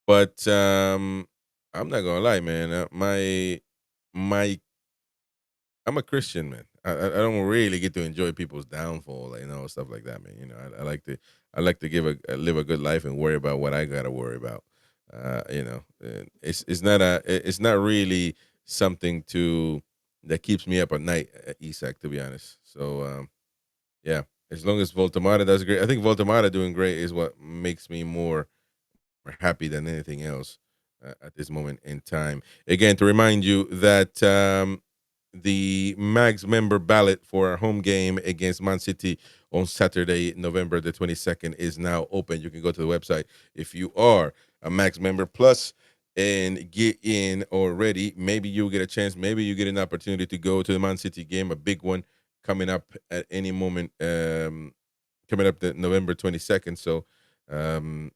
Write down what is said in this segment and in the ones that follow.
But I'm not gonna lie, man. My I'm a Christian, man. I don't really get to enjoy people's downfall, like, stuff like that, man. I like to live a good life and worry about what I gotta worry about. It's not really something to that keeps me up at night, Isak, to be honest. So yeah, as long as Voltamata does great, I think Voltamata doing great is what makes me more happy than anything else at this moment in time. Again, to remind you that the Mags member ballot for our home game against Man City on Saturday, November the 22nd, is now open. You can go to the website if you are a Mags member plus and get in already. Maybe you'll get a chance. Maybe you get an opportunity to go to the Man City game, a big one coming up at any moment. Coming up the November 22nd. So um,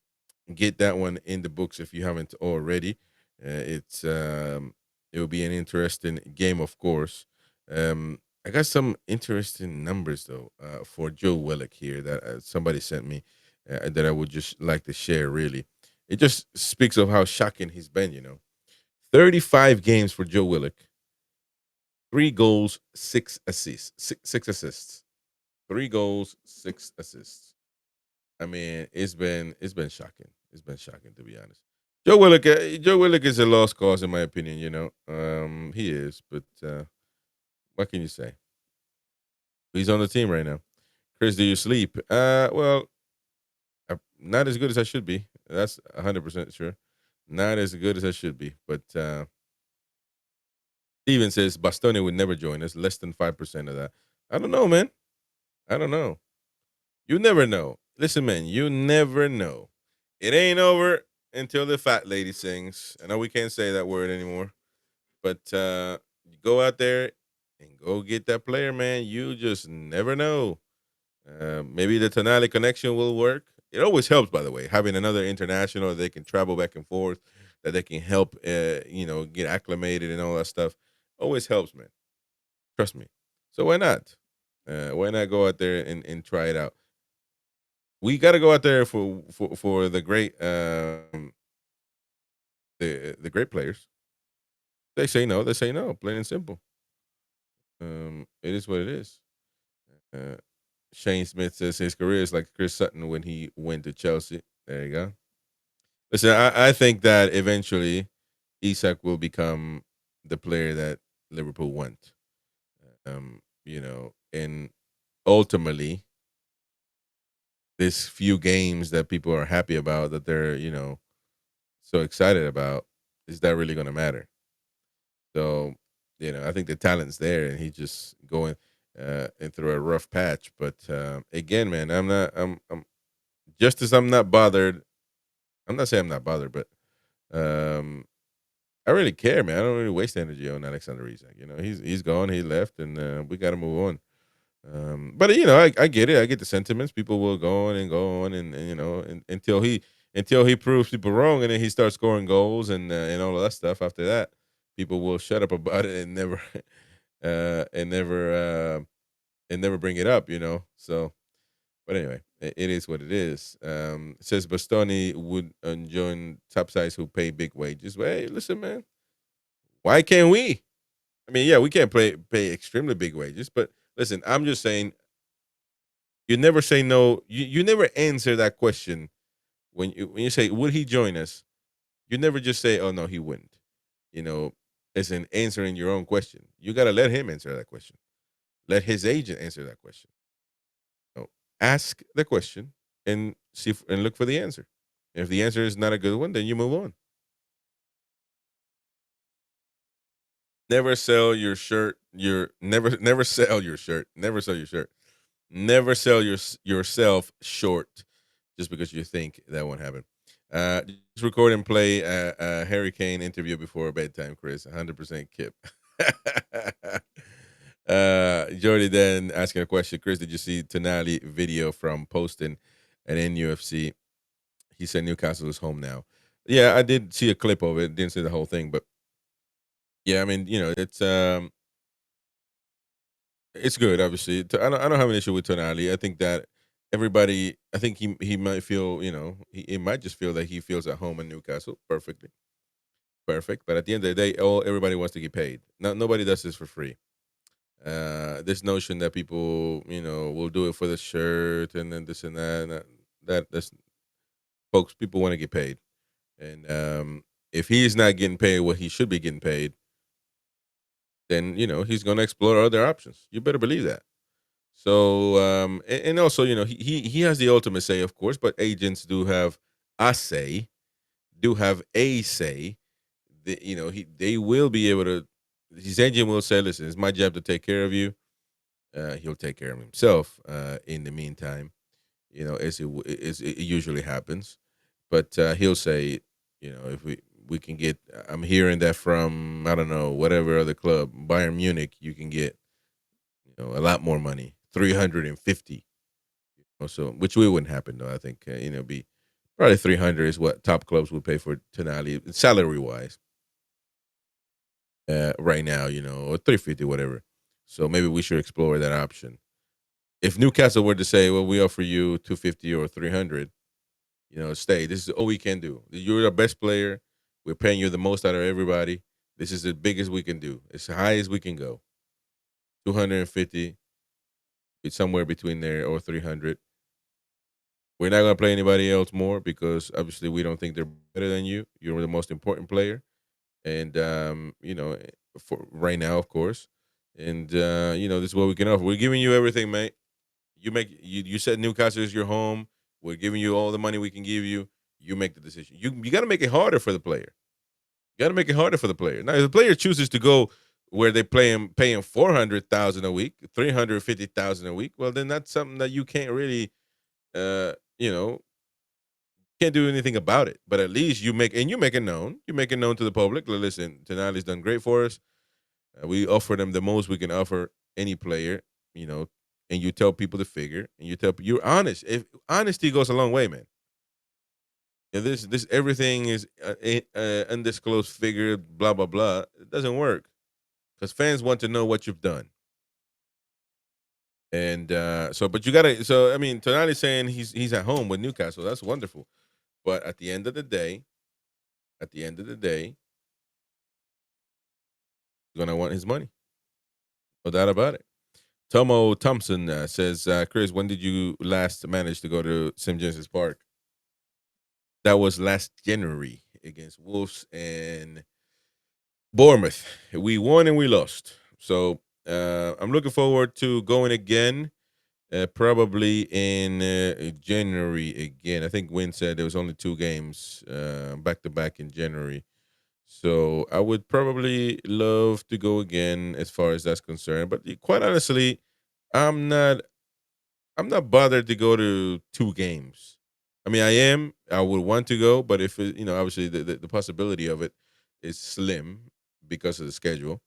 get that one in the books if you haven't already. It will be an interesting game, of course. I got some interesting numbers though for Joe Willock here that somebody sent me that I would just like to share. Really, it just speaks of how shocking he's been. 35 games for Joe Willock, 3 goals, 6 assists, six assists, 3 goals, 6 assists. I mean, it's been shocking. It's been shocking, to be honest. Joe Willock is a lost cause in my opinion. He is, but what can you say? He's on the team right now. Chris, do you sleep? Well, not as good as I should be. That's 100% sure. Not as good as I should be. But Steven says Bastoni would never join us. Less than 5% of that. I don't know, man. I don't know. You never know. Listen, man, you never know. It ain't over until the fat lady sings. I know we can't say that word anymore, but you go out there and go get that player, man. You just never know. Maybe the Tonali connection will work. It always helps, by the way, having another international that they can travel back and forth, that they can help, get acclimated and all that stuff. Always helps, man. Trust me. So why not? Why not go out there and try it out? We got to go out there for the great the great players. They say no. They say no. Plain and simple. It is what it is. Uh, Shane Smith says his career is like Chris Sutton when he went to Chelsea. There you go. Listen, I think that eventually Isak will become the player that Liverpool want. And ultimately, this few games that people are happy about, that they're so excited about, is that really going to matter? So, I think the talent's there, and he's just going and through a rough patch. But again, man, I'm not. I'm just as I'm not bothered. I'm not saying I'm not bothered, but um, I really care, man. I don't really waste energy on Alexander Isak. He's gone. He left, and we got to move on. But I get it. I get the sentiments. People will go on, and until he proves people wrong, and then he starts scoring goals and all of that stuff. After that, people will shut up about it and never uh, and never uh, and never bring it up. So, but anyway, it is what it is. It says Bastoni would join top sides who pay big wages. Well, hey, listen, man. Why can't we? I mean, yeah, we can't pay extremely big wages, but listen, I'm just saying you never say no. You never answer that question when you say would he join us. You never just say, oh no, he wouldn't. You know, as in answering your own question. You got to let him answer that question. Let his agent answer that question. Ask the question and and look for the answer. If the answer is not a good one, then you move on. Never sell your shirt. Your never sell your shirt. Never sell your shirt. Never sell yourself short just because you think that won't happen. Just record and play a Harry Kane interview before bedtime, Chris. 100% Kip. Jordy then asking a question. Chris, did you see Tonali video from posting at NUFC? He said Newcastle is home now. Yeah, I did see a clip of it. Didn't see the whole thing, but yeah, I mean, it's good. Obviously, I don't have an issue with Tonali. I think that everybody, I think he might feel, he might just feel that he feels at home in Newcastle perfectly, perfect. But at the end of the day, everybody wants to get paid. Nobody does this for free. This notion that people, will do it for the shirt and then this and that, that's folks. People want to get paid, and if he's not getting paid what he should be getting paid, then he's going to explore other options. You better believe that. So, and also, he has the ultimate say, of course, but agents do have a say, do have a say. They will be able to. His agent will say, "Listen, it's my job to take care of you." He'll take care of himself. In the meantime, as it usually happens, but he'll say, if we can get, I'm hearing that from, I don't know, whatever other club, Bayern Munich, you can get a lot more money, 350. So, which we wouldn't happen though. I think be probably 300 is what top clubs would pay for Tonali salary wise right now. Or 350, whatever. So maybe we should explore that option. If Newcastle were to say, "Well, we offer you 250 or 300, stay. This is all we can do. You're the best player. We're paying you the most out of everybody. This is the biggest we can do. As high as we can go. 250, it's somewhere between there, or 300. We're not going to play anybody else more because obviously we don't think they're better than you. You're the most important player, and for right now, of course. And this is what we can offer. We're giving you everything, mate. You said Newcastle is your home. We're giving you all the money we can give you. You make the decision. You got to make it harder for the player. You got to make it harder for the player. Now, if the player chooses to go where they pay him 400,000 a week, 350,000 a week, well, then that's something that you can't really, uh, you know, can't do anything about it. But at least you make it known. You make it known to the public. Like, listen, Tonali's done great for us. We offer them the most we can offer any player, you know, and you tell people the figure, and you're honest. If honesty goes a long way, man. And this everything is undisclosed figure, blah blah blah. It doesn't work because fans want to know what you've done. And but you gotta. So I mean, Tonali's saying he's at home with Newcastle. That's wonderful. But at the end of the day, he's gonna want his money. No doubt about it. Tomo Thompson says, Chris, when did you last manage to go to St. James's Park? That was last January against Wolves and Bournemouth. We won and we lost. So I'm looking forward to going again, probably in January again. I think Wynn said there was only 2 games back to back in January. So I would probably love to go again as far as that's concerned. But quite honestly, I'm not I'm not bothered to go to 2 games. I mean, I am. I would want to go, but if obviously the possibility of it is slim because of the schedule.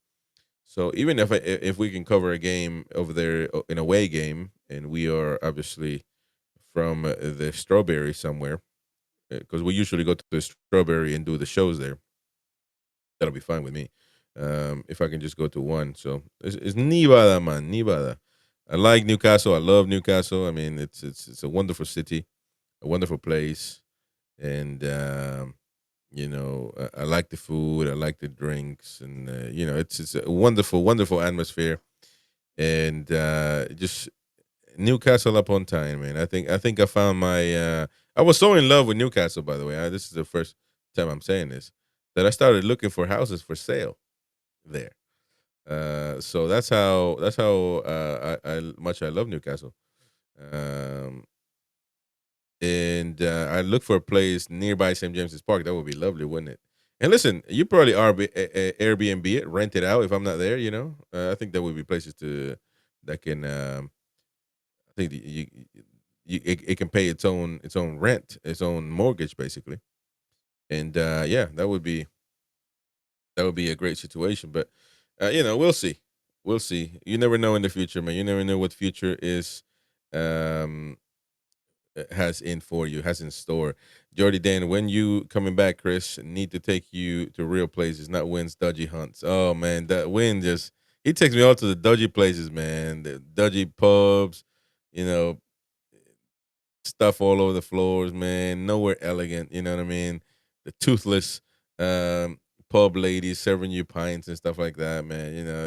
So even if we can cover a game over there, an away game, and we are obviously from the Strawberry somewhere, because we usually go to the Strawberry and do the shows there, that'll be fine with me. If I can just go to one, so it's Nevada, man, Nevada. I like Newcastle. I love Newcastle. I mean, it's a wonderful city, a wonderful place, and I like the food. I like the drinks, and it's a wonderful, wonderful atmosphere, and just Newcastle upon Tyne, man. I think I found my. I was so in love with Newcastle, by the way. This is the first time I'm saying this, that I started looking for houses for sale there. So that's how I much I love Newcastle. Um, and I look for a place nearby St. James's Park. That would be lovely, wouldn't it? And listen, you probably Airbnb it, rent it out if I'm not there. I think there would be places that can. I think it can pay its own rent, its own mortgage, basically. And yeah, that would be a great situation. But we'll see. We'll see. You never know in the future, man. You never know what future is um has in for you, has in store. Jordy Dan, when you coming back, Chris, need to take you to real places, not Wynn's dodgy hunts. Oh man, that Wynn just he takes me all to the dodgy places, man. The dodgy pubs, you know, stuff all over the floors, man. Nowhere elegant. You know what I mean? The toothless um, pub ladies serving you pints and stuff like that, man. You know.